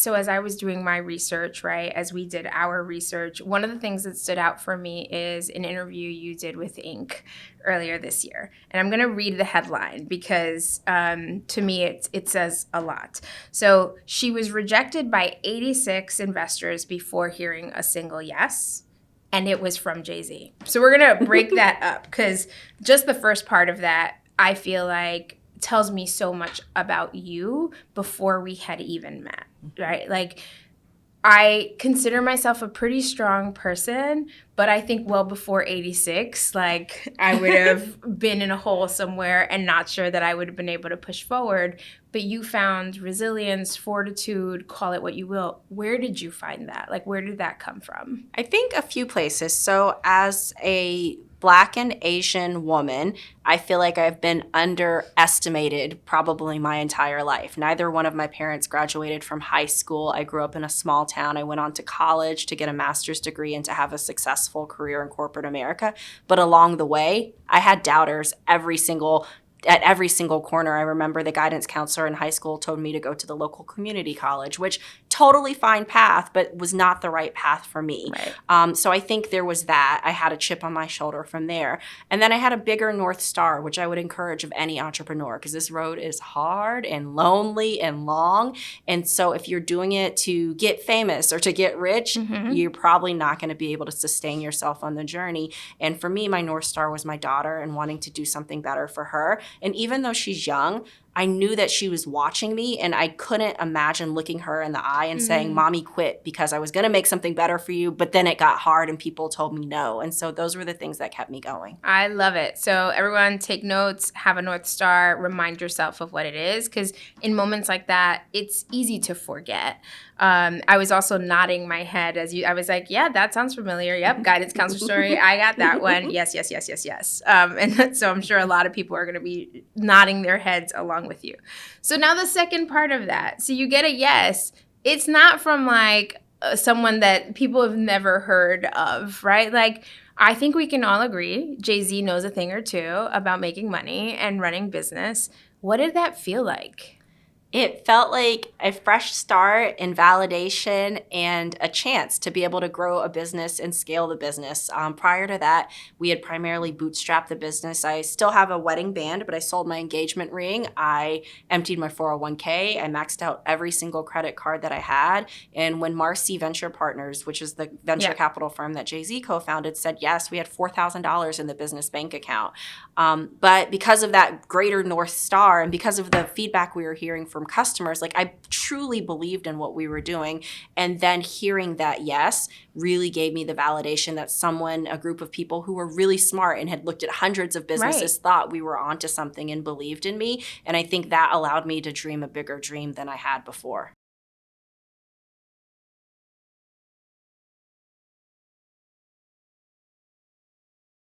So as I was doing my research, right, as we did our research, one of the things that stood out for me is an interview you did with Inc. earlier this year. And I'm going to read the headline because to me it says a lot. So she was rejected by 86 investors before hearing a single yes. And it was from Jay-Z. So we're going to break that up because just the first part of that, I feel like tells me so much about you before we had even met, right? Like, I consider myself a pretty strong person, but I think well before 86, like I would have been in a hole somewhere and not sure that I would have been able to push forward. But you found resilience, fortitude, call it what you will. Where did you find that? Like, where did that come from? I think a few places. So as a Black and Asian woman, I feel like I've been underestimated probably my entire life. Neither one of my parents graduated from high school. I grew up in a small town. I went on to college to get a master's degree and to have a successful career in corporate America. But along the way, I had doubters at every single corner. I remember the guidance counselor in high school told me to go to the local community college, which totally fine path, but was not the right path for me. Right. So I think there was that. I had a chip on my shoulder from there. And then I had a bigger North Star, which I would encourage of any entrepreneur, because this road is hard and lonely and long. And so if you're doing it to get famous or to get rich, you're probably not going to be able to sustain yourself on the journey. And for me, my North Star was my daughter and wanting to do something better for her. And even though she's young, I knew that she was watching me, and I couldn't imagine looking her in the eye and saying, Mommy quit because I was going to make something better for you, but then it got hard and people told me no. And so those were the things that kept me going. I love it. So everyone take notes, have a North Star, remind yourself of what it is, because in moments like that, it's easy to forget. I was also nodding my head I was like, yeah, that sounds familiar. Yep, guidance counselor story. I got that one. Yes. And so I'm sure a lot of people are going to be nodding their heads along with you. So now the second part of that. So you get a yes. It's not from like someone that people have never heard of, right? Like, I think we can all agree Jay-Z knows a thing or two about making money and running business. What did that feel like? It felt like a fresh start and validation and a chance to be able to grow a business and scale the business. Prior to that, we had primarily bootstrapped the business. I still have a wedding band, but I sold my engagement ring. I emptied my 401k. I maxed out every single credit card that I had. And when Marcy Venture Partners, which is the venture capital firm that Jay-Z co-founded, said yes, we had $4,000 in the business bank account. But because of that greater North Star and because of the feedback we were hearing from customers, like I truly believed in what we were doing. And then hearing that yes really gave me the validation that a group of people who were really smart and had looked at hundreds of businesses thought we were onto something and believed in me. And I think that allowed me to dream a bigger dream than I had before.